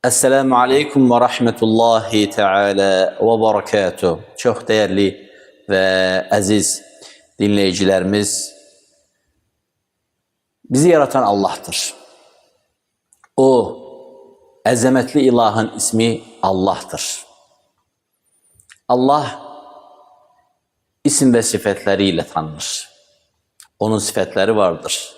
Esselamu Aleyküm ve Rahmetullahi Teala ve Berekatuhu. Çok değerli ve aziz dinleyicilerimiz, bizi yaratan Allah'tır. O azametli ilahın ismi Allah'tır. Allah isim ve sıfatleriyle tanınır. Onun sıfatları vardır.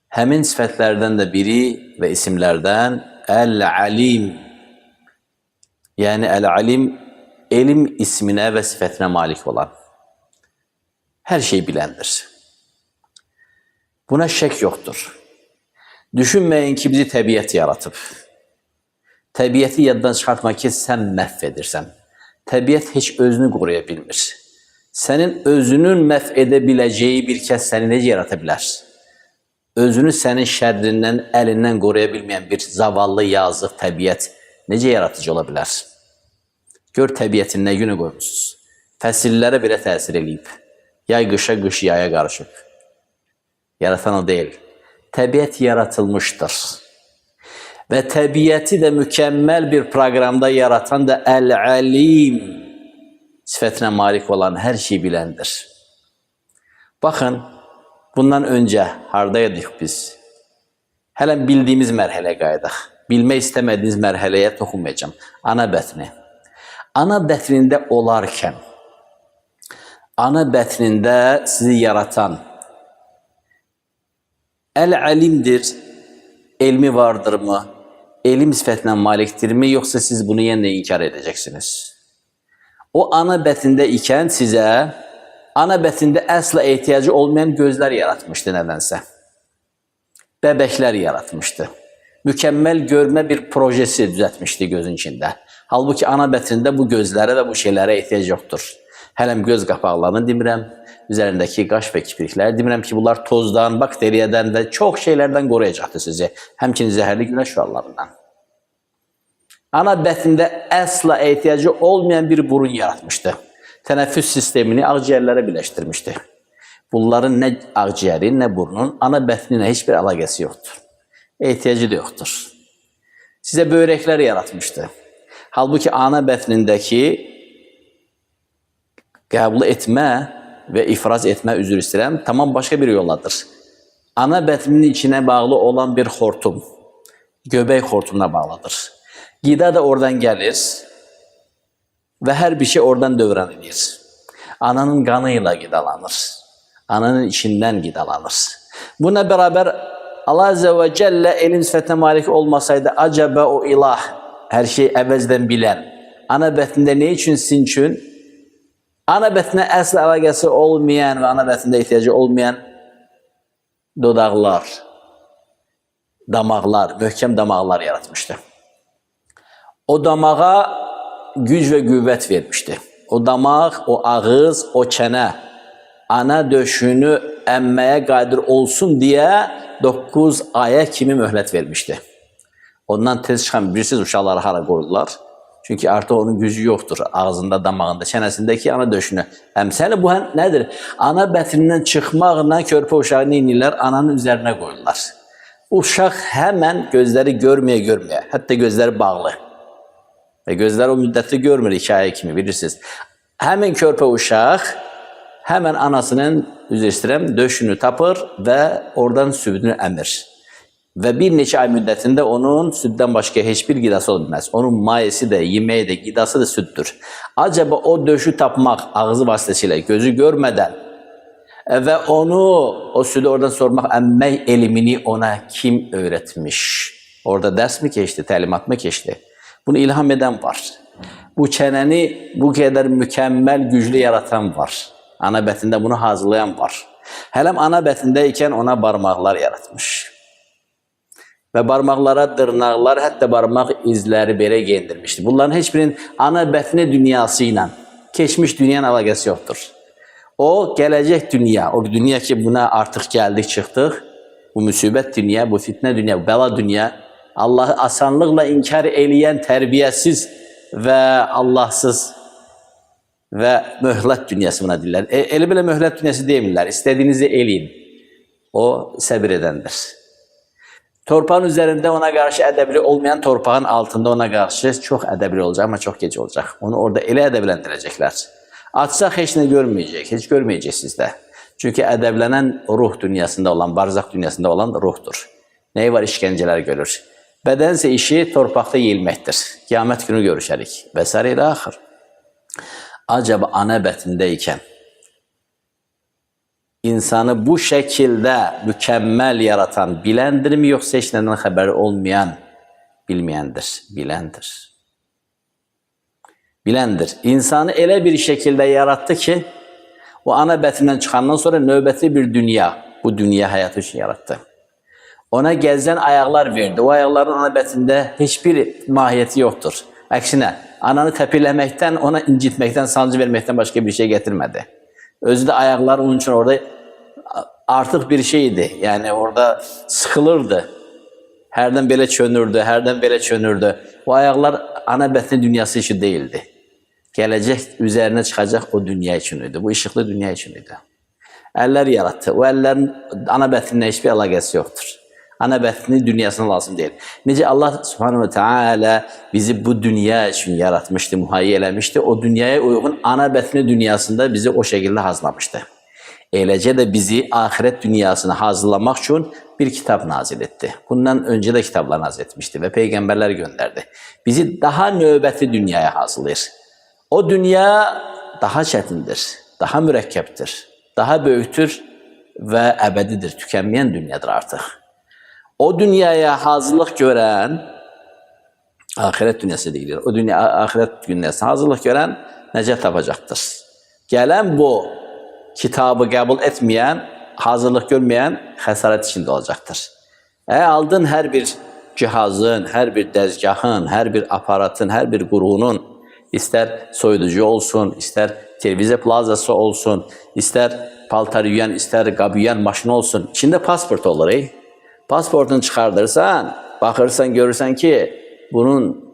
Hemin sıfatlerden de biri ve isimlerden El-Alim. Yani El-Alim, ilim ismine ve sıfatine malik olan, her şeyi bilendir. Buna şek yoktur. Düşünmeyin ki bizi təbiət yaratıp, təbiəti yaddan çıxartmak ki sen məhv Təbiət heç özünü qoruya bilmir. Senin özünün məhv edebileceği bir kəs seni necə yarata bilər? Özünü senin şerrinden, elinden koruyabilmeyen bir zavallı, yazıq təbiət necə yaratıcı ola bilər? Gör təbiətin nə günü qoymuşsunuz. Fəsillərə belə təsir eləyib. Yay qışa, qış yaya qarışıb. Yaratan o değil. Təbiət yaratılmıştır. Ve təbiəti de mükemmel bir programda yaratan da El-Alim sıfatına malik olan, her şeyi bilendir. Bakın, bundan önce hardaydık biz? Helen bildiğimiz mərhələ qayıdaq. Bilmək istemediğiniz mərhələyə toxunmayacağım. Ana bətni. Ana bətnində olarkən, ana bətnində sizi yaratan El-Alimdir, elmi vardır mı? Elim sıfatına maliktir mi? Yoksa siz bunu yeniden inkar edeceksiniz. O ana bətində ikən sizə ana bətində əsla ehtiyacı olmayan gözler yaratmıştı nədənsə. Bəbəklər yaratmıştı. Mükemmel görme bir projesi düzəltmişdi gözün içində. Halbuki ana bətində bu gözlərə və bu şeylərə ehtiyac yoxdur. Hələm göz qapaqlarını demirəm, üzərindəki qaş və kiprikləri demirəm ki, bunlar tozdan, bakteriyadan və çox şeylərdən qoruyacaqdır sizi. Həmçinin zəhərli günəş şüalarından. Ana bətində əsla ehtiyacı olmayan bir burun yaratmıştı. Tənəffüs sistemini ağciyərlərə birləşdirmişdi. Bunların nə ağciyərin, nə burnun ana bətninə heç bir əlaqəsi yoxdur. Ehtiyacı da yoxdur. Sizə böreklər yaratmışdı. Halbuki ana bətnindəki qəbul etmə və ifraz etmə, üzr istəyirəm, tamam başqa bir yolladır. Ana bətninin içine bağlı olan bir xortum, göbək xortumuna bağlıdır. Qida da oradan gəlir ve her bir şey oradan dövran edir. Ananın kanıyla qidalanır. Ananın içinden qidalanır. Buna beraber Allah Azze ve Celle elin sıfatına malik olmasaydı, acaba o ilah, her şeyi əvəzdən bilən, ana bətnində ne için sizin üçün? Ana bətnə əsl əlaqəsi olmayan ve ana bətnində ihtiyacı olmayan dodaqlar, damaqlar, möhkəm damaqlar yaratmıştı. O damağa güc ve qüvvət vermişti. O damaq, o ağız, o çənə ana döşünü əmməyə qadir olsun diye 9 aya kimi möhlət vermişti. Ondan tez çıxan bilirsiniz uşaqları hara qoydular. Çünkü artık onun gücü yoktur ağzında, damağında, çenesindeki ana döşünü. Əmsəli bu nedir? Ana bətindən çıxmaqla körpə uşağı neynirlər? Ananın üzerine koydular. Uşaq hemen gözleri görmeye, hatta gözleri bağlı. Ve gözler o müddətdə görmür, 2 ay kimi bilirsiniz. Hemen körpə uşaq hemen anasının üzr istəyirəm, döşünü tapır ve oradan südünü əmir. Ve bir neçə ay müddətində onun süddən başqa heç bir qidası olmaz. Onun mayesi de, yemeği de, qidası da süddür. Acaba o döşü tapmaq ağzı vasitəsilə, gözü görmeden ve onu, o südü oradan sormaq, əmmək elmini ona kim öğretmiş? Orada ders mi keçdi, təlimat mı keçdi? Bunu ilham eden var. Bu çənəni bu kadar mükemmel, güclü yaratan var. Ana bətində bunu hazırlayan var. Hələm ana bətindəyken ona barmaqlar yaratmış. Ve parmaklara dırnaqlar, hatta parmak izleri belə giyindirmişdi. Bunların heç birinin ana bətni dünyasıyla, keçmiş dünyanın əlaqəsi yoxdur. O gelecek dünya, o dünya ki buna artık geldik çıktık, bu müsibət dünya, bu fitne dünya, bu bela dünya, Allah'ı asanlıkla inkar eləyən terbiyesiz ve Allahsız ve möhlət dünyası buna deyirlər. Elə belə möhlət dünyası demirlər, istediğinizi eləyin. O səbir edəndir. Torpağın üzerinde ona karşı edebli olmayan, torpağın altında ona karşı çok edebli olacak ama çok gece olacak. Onu orada ele edeblendirecekler. Açsak hiç ne görmeyecek, hiç görmeyeceksiniz de. Çünkü edeblenen ruh dünyasında olan, barzak dünyasında olan ruhtur. Neyi var? İşkenceler görür. Bedense işi torpakta yiyilmektir. Kıyamet günü görüşerik. Vesaire ile ahir. Acaba ana betindeyken insanı bu şekilde mükemmel yaratan bilendir mi, yoksa hiç neden haberi olmayan bilmeyendir? Bilendir. Bilendir. İnsanı elə bir şekilde yarattı ki, o ana betinden çıkandan sonra növbəti bir dünya, bu dünya hayatı için yarattı. Ona gezen ayaklar verdi. O ayakların ana betinde hiçbir mahiyeti yoktur. Aksine ananı təpirləməkdən, ona incitməkdən, sancı verməkdən başka bir şey getirmedi. Özü de ayaklar onun için orada artık bir şeydi. Yani orada sıkılırdı. Herden belə çönürdü, herden belə çönürdü. O ayaklar ana betni dünyası için değildi. Gelecek üzerine çıkacak o dünya içiniydi. Bu ışıklı dünya içiniydi. Eller yarattı. O ellerin ana betninle hiçbir alakası yoktur. Ana betni dünyasına lazım değil. Nece Allah subhanahu ve teala bizi bu dünya için yaratmıştı, muhayyi eləmişti. O dünyaya uygun ana betni dünyasında bizi o şekilde hazırlamıştı. Eylece de bizi ahiret dünyasını hazırlamak için bir kitap nazil etti. Bundan önce de kitaplar nazil etmişti ve peygamberler gönderdi. Bizi daha nöbeti dünyaya hazırlayır. O dünya daha çetindir, daha mürekkeptir, daha büyüktür ve ebedidir, tükenmeyen dünyadır artık. O dünyaya hazırlık gören, ahiret dünyası değildir. O dünya, ahiret dünyasına hazırlık gören necat tapacaktır. Gelen bu kitabı kabul etmeyen, hazırlık görmeyen hasaret içinde olacaktır. Aldın her bir cihazın, her bir dezgahın, her bir aparatın, her bir grubunun, ister soyuducu olsun, ister televizyon plazası olsun, ister paltar yüyen, ister qab yüyen maşını olsun, içinde pasport olur. Pasportunu çıkardırsan, bakırsan, görürsen ki bunun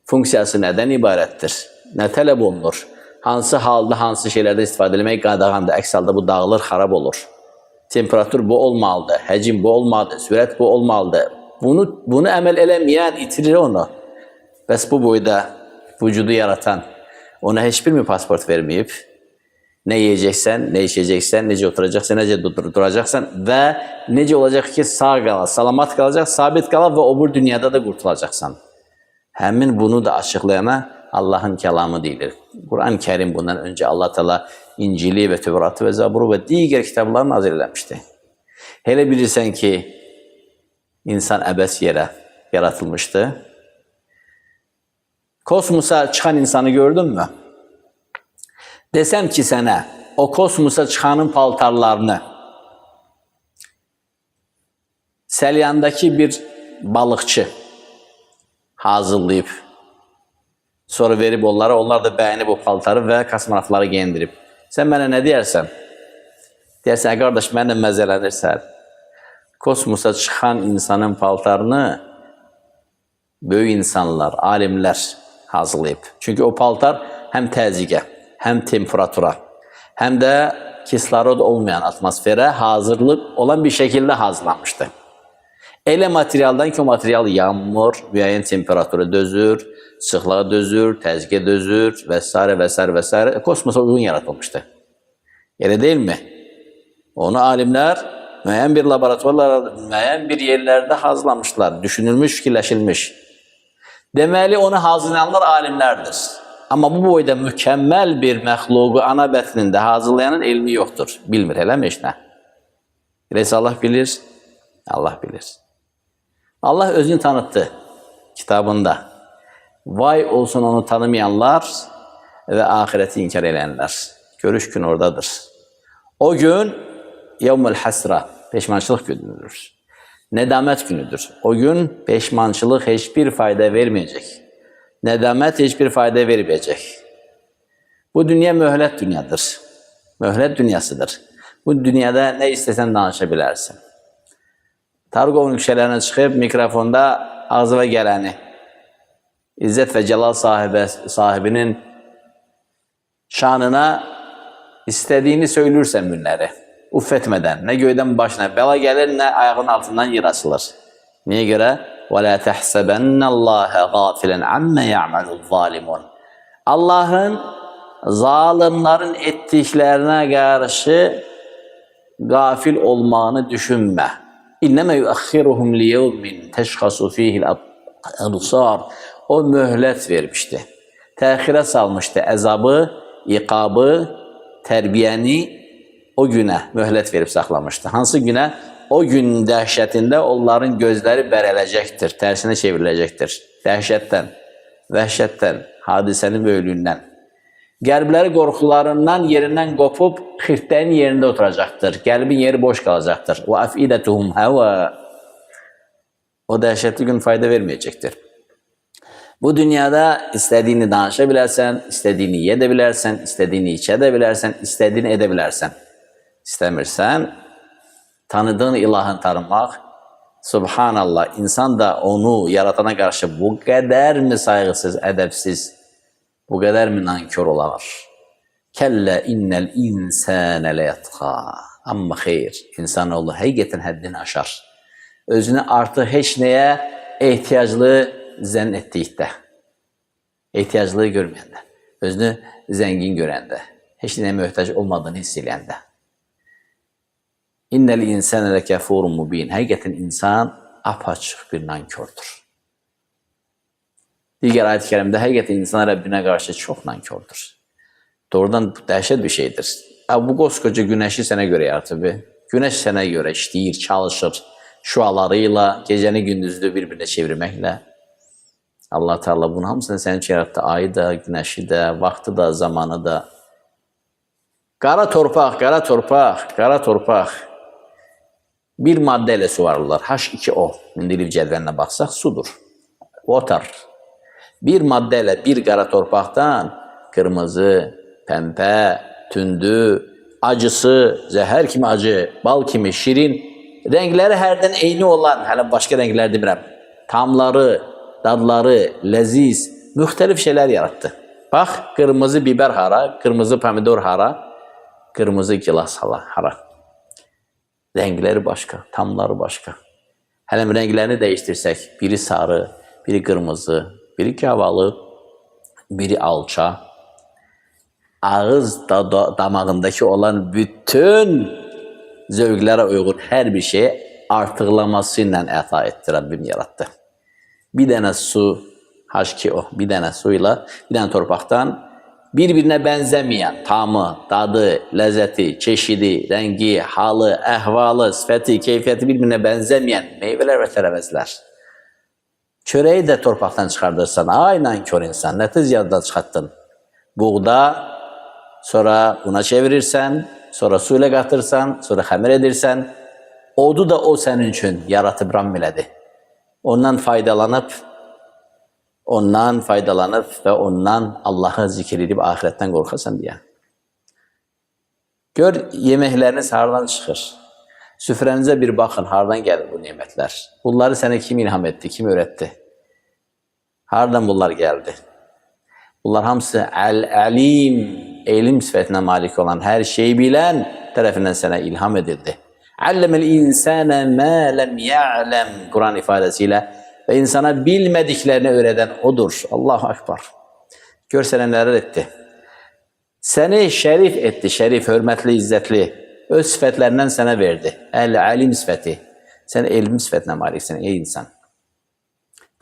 funksiyası neden ibarətdir? Ne talep olunur? Hansı halda, hansı şeylerden istifade etmək qadağandır? Əks halda bu dağılır, xarab olur. Temperatur bu olmalıdır, həcim bu olmalıdır, sürət bu olmalıdır. Bunu əməl eləməyən itirir onu. Bəs bu boyda vücudu yaratan ona hiçbir mi pasport vermeyip ne yiyeceksen, ne içeceksen, nece oturacaksan, nece duracaksan ve nece olacak ki sağ kal, salamat kalacak, sabit kal ve öbür dünyada da kurtulacaksan. Hemen bunu da açıklayana Allah'ın kelamı değildir. Kur'an-ı Kerim bundan önce Allah Teala İncil'i ve Tevrat'ı ve Zabur'u ve diğer kitaplarını hazırlamıştı. Hele bilirsen ki insan əbəs yere yaratılmıştı. Kosmosa çıkan insanı gördün mü? Desem ki sana, o kosmosa çıkanın paltarlarını Selyan'daki bir balıkçı hazırlayıp sonra verip onlara, onlar da beğenip o paltarı ve kosmonavtları giyindirip sen bana ne dersen? Dersen kardeş benimle mezelenirsen kosmosa çıkan insanın paltarını büyük insanlar, alimler hazırlayıp. Çünkü o paltar hem təzyiqə, hem temperatura, hem de kislorod olmayan atmosfere hazırlık olan bir şekilde hazırlanmıştı. Elə materialdan ki o material yanmır, müəyyən temperaturu dözür, sıxlığa dözür, təzyiqə dözür vesaire vesaire vesaire. Kosmosa uygun yaratılmıştı. Elə değil mi? Onu alimler müəyyən bir laboratuvarlarda, müəyyən bir yerlerde hazırlamışlar, düşünülmüş, fikirləşilmiş. Deməli onu hazırlayanlar alimlerdir. Ama bu boyda mükemmel bir məxluqu ana bətnində hazırlayanın elmi yoktur. Bilmir, eləmi heç nə? Elə Allah bilir, Allah bilir. Allah özünü tanıttı kitabında. Vay olsun onu tanımayanlar ve ahireti inkar edenler. Görüş gün oradadır. O gün yevmül hasra, peşmançılık günüdür. Nedamet günüdür. O gün peşmançılık hiçbir fayda vermeyecek. Nedamet hiçbir fayda vermeyecek. Bu dünya mühlet dünyadır. Mühlet dünyasıdır. Bu dünyada ne istesen danışabilirsin. Targovun yükselerine çıkıp mikrofonda ağzına geleni, İzzet ve Celal sahibinin şanına istediğini söylürsen bunları. Uffetmeden, ne göyden başına bela gelir, ne ayağının altından yer açılır. Niye göre? وَلَا تَحْسَبَنَّ اللّٰهَ غَافِلًا عَمَّ يَعْمَلُ الظَّالِمُونَ. Allah'ın zalimlerin ettiklerine karşı gafil olmağını düşünme. İnneme yuakhiruhum liyevmin teşhasu fihil absar. O mühlet vermişti. Tehire salmıştı azabı, ikabı, terbiyeni o güne mühlet verip saklamıştı. Hansı güne? O gün dehşetinde onların gözleri bərələcəkdir, tersine çevrilecektir. Dehşetten, vəhşetten, hadisenin böyüklüğünden. Qəlbləri qorxularından yerindən qopup xirtlərin yerində oturacaqdır. Qəlbin yeri boş qalacaqdır. Və əfidətuhum həvə. O dəhşətli gün fayda verməyəcəkdir. Bu dünyada istediğini danışa bilərsən, istediğini yedə bilərsən, istediğini içə də bilərsən, istediğini edə bilərsən. İstəmirsən, tanıdığın ilahını tanımaq, subhanallah, insan da onu yaratana karşı bu kadar mı saygısız, edepsiz, bu kadar mı nankör olamaz? Kelle innel insane leyatqa. Amma xeyr, insanoğlu həqiqətən həddini aşar. Özünü artıq heç nəyə ehtiyaclı zənn etdikdə, ehtiyaclığı görməyəndə, özünü zəngin görəndə, heç nəyə möhtac olmadığını hiss eləyəndə. İnnel insane lekefurun mubin. Həqiqətən insan apaçıq bir nankördür. Diğer ayet-i kerimde həqiqətən insan Rabbine karşı çok nankördür. Doğrudan dəhşət bir şeydir. Bu koskoca güneşi sənə görə yaratıb. Güneş sənə görə işləyir, çalışır. Şualarıyla, gecəni gündüzlü bir-birinə çevirməklə. Allah Teala bunun hamısını sənin üçün yarattı. Ayı da, güneşi de, vaxtı da, zamanı da. Qara torpaq, qara torpaq, qara torpaq. Bir maddeyle suvarırlar. H2O. Mendeleev cədvəlinə baxsaq sudur. Water. Bir maddeyle bir qara torpaqdan kırmızı, pembe, tündü, acısı, zəhər kimi acı, bal kimi şirin, renkleri hərdən eyni olan, hələ başka renkler demirəm, tamları, dadları, leziz, müxtəlif şeyler yarattı. Bax, kırmızı biber hara, kırmızı pomidor hara, kırmızı gilas hara. Renkleri başka, tamları başka. Hələ renklerini değiştirsək, biri sarı, biri kırmızı, biri kavalı, biri alça. Ağız damağındaki olan bütün zövqlərə uyğun hər bir şeyi artıqlaması ilə əta etdi, Rabbim yarattı. Bir dənə su, H2O, bir dənə suyla, bir dənə torpaqdan bir-birinə bənzəməyən tamı, dadı, ləzzəti, çeşidi, rəngi, halı, əhvalı, sifəti, keyfiyyəti bir-birinə bənzəməyən meyvələr və tərəvəzlər. Çörəyi də torpaqdan çıxardırsan, ay nankör insan, nə tez yaddan çıxartdın? Buğda, sonra una çevirirsən, sonra su ilə qatırsan, sonra xəmir edirsən, odu da o sənin üçün yaratıb ram elədi. Ondan faydalanıb və ondan Allah'ı zikir edib ahirətdən qorxasan deyə. Gör, yeməkləriniz hardan çıxır? Süfrənizə bir baxın, hardan gəlir bu nimətlər? Bunları sənə kim ilham etdi, kim öğretti? Hardan bunlar gəldi? Bunlar hamısı əl-əlim, elm sifətinə malik olan, hər şeyi bilən tərəfindən sənə ilham edildi. Allemel insane ma lem ya'lem Kur'an ifadesiyle ve insana bilmediklerini öğreten odur. Allahu Ekber. Gör sənə nələr etdi. Səni şərif etdi, şərif, hörmətli, izzətli. Öz sifətlərindən sənə verdi. Əl-alim sifəti. Sən elm sifətinə maliksən ey insan.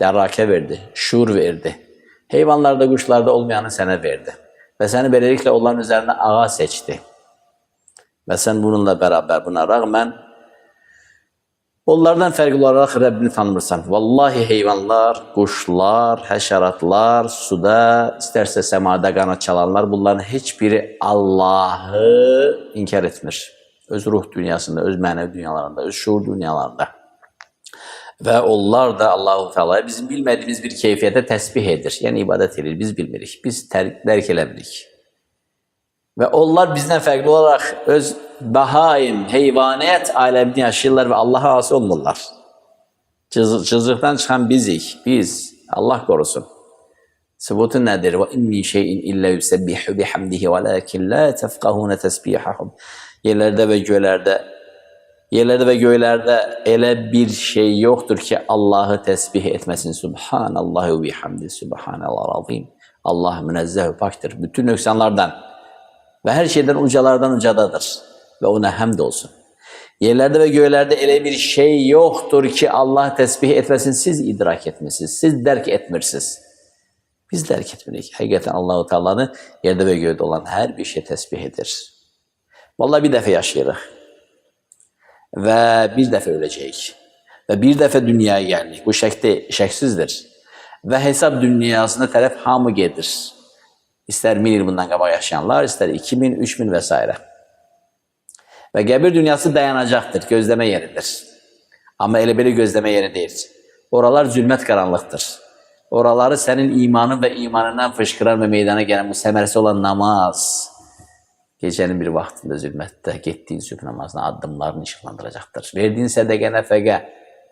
Dərrakə verdi, şuur verdi. Heyvanlarda, quşlarda olmayanı sənə verdi. Və səni beləliklə onların üzərində ağa seçdi. Və sən bununla bərabər, buna rağmen onlardan fərqli olaraq Rəbbini tanımırsan. Vallahi heyvanlar, quşlar, həşəratlar, suda, istərsə səmada qanat çalanlar, bunların heç biri Allah'ı inkar etmir. Öz ruh dünyasında, öz mənəvi dünyalarında, öz şuur dünyalarında. Və onlar da Allah-u Teala'ya bizim bilmədiyimiz bir keyfiyyətə təsbih edir. Yəni ibadət edir, biz bilmirik, biz dərk eləmirik. Və onlar bizdən fərqli olaraq öz bahaim, heyvaniyət aləmini yaşayırlar və Allah'a asi olmurlar. Cızıqdan çıxan bizik, biz, Allah qorusun. Sübutu nədir? Və in min şeyin illə yüsəbbihu bihamdihi və lakin la təfqahuna təsbihahum. Yerlərdə və göylərdə Yerlerde ve göylerde elə bir şey yoktur ki Allah'ı tesbih etmesin. Subhanallah ve bihamdi. Subhanallah azim. Allah münezzeh paktır. Bütün nöksanlardan ve her şeyden ucalardan ucadadır. Ve ona hamd olsun. Yerlerde ve göylerde elə bir şey yoktur ki Allah tesbih etmesin. Siz idrak etmişsiniz. Siz derk etmirsiniz. Biz derk etmirik. Hakikaten Allah-u Teala'nı yerde ve göğde olan her bir şey tesbih edir. Vallahi bir defa yaşayırıq. Ve bir defa öləcəyik. Ve bir defa dünyaya geldik. Bu şəksizdir. Ve hesap dünyasına tərəf hamı gedir. İster 1000 yıl bundan qabaq yaşayanlar, ister 2000, 3000 vesaire. Ve qəbir dünyası dayanacaktır, gözleme yeridir. Ama elə belə gözleme yeri değil. Oralar zülmət qaranlıqdır. Oraları senin imanın ve imanından fışkıran ve meydana gelen bu semersi olan namaz, gecenin bir vaktinde zülmette gittiğin sübh namazına adımlarını ışıklandıracaktır. Verdiğin sədəqə nəfəqə,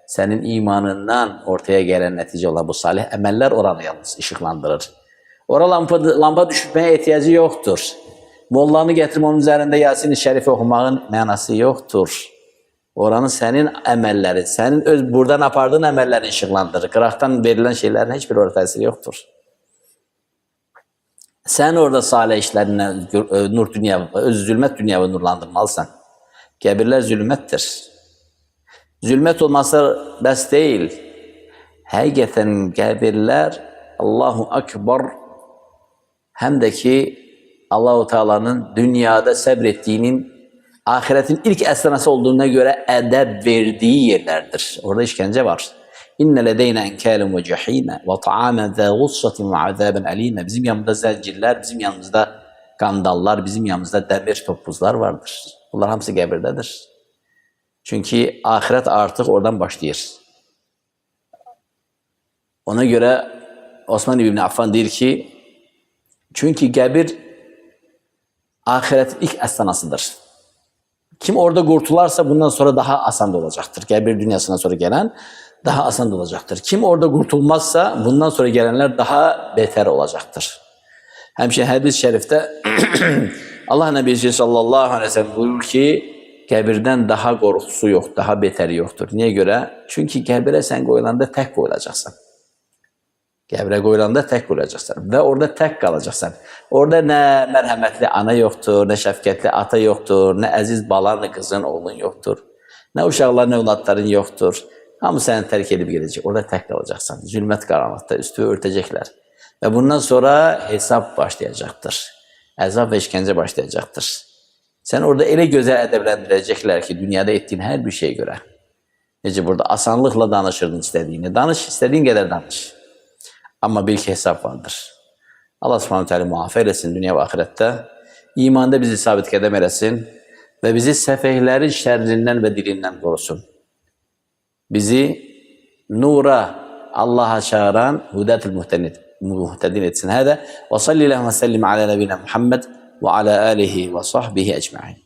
senin imanından ortaya gelen netice olan bu salih emeller oranı yalnız ışıklandırır. Ora lampa düşürmeye ihtiyacı yoktur. Mollanı getirip onun üzerinde Yasin-i Şerifi okumağın mənası yoktur. Oranın senin emelleri, senin buradan apardığın emellerini ışıklandırır. Qıraqdan verilen şeylerin hiçbir orada təsiri yoktur. Sen orada salih işlerine nur dünya, öz zülmət dünyayı nurlandırmalısan. Qəbirlər zülməttir. Zülmət olması bəs değil. Həqiqətən qəbirlər Allahu Akbar, hem de ki Allah-u Teala'nın dünyada sabrettiğinin ahiretin ilk esnası olduğuna göre edeb verdiği yerlerdir. Orada işkence var. İnne ledeyne enkâlen ve cehîme ve ta'âmen zâ gussatin ve azâben alîme. Bizim yanımızda zencirler, bizim yanımızda kandallar, bizim yanımızda demir topuzlar vardır. Bunlar hamısı qəbirdedir. Çünkü ahiret artık oradan başlayır. Ona göre Osman İbni Affan deyir ki, çünkü qəbir ahiretin ilk esnasıdır. Kim orada kurtularsa bundan sonra daha asan olacaktır. Qəbir dünyasından sonra gelen daha asan olacaktır. Kim orada kurtulmazsa bundan sonra gelenler daha beter olacaktır. Həmçinin hadis-i şerifte Allah Nebisi sallallahu aleyhi ve sellem buyurur ki, qəbirdən daha qorxusu yox, daha beteri yoktur. Niye göre? Çünkü qəbirə sen qoyulanda tek qoyulacaqsan. Qəbrə qoyulanda tek qoyulacaqsan ve orada tek qalacaqsan. Orada ne mərhəmətli ana yoktur, ne şəfqətli ata yoktur, ne əziz balan, ne kızın, oğlun yoktur. Ne uşaqların, ne evlatların yoktur. Hamı səni terk edip gelecek. Orada tek kalacaksan. Zülmət qaranlıqda üstü örtecekler. Ve bundan sonra hesap başlayacaktır. Əzab ve işkence başlayacaktır. Sen orada elə gözəl ədəbləndirəcəklər ki, dünyada ettiğin her bir şeye göre. Necə burada asanlıkla danışırdın istediğini. Danış, istediğin kadar danış. Ama bir ki hesap vardır. Allah subhanahu teala muhafaza eylesin dünya ve ahirette. İmanda bizi sabit kadem eylesin. Ve bizi sefehlerin şerrinden ve dilinden korusun. Bizi nura, Allah'a çağıran hudatul muhtedin etsin. Hâdâ ve sallallahu ve sellim ala nebine Muhammed ve ala alihi ve sahbihi ecma'in.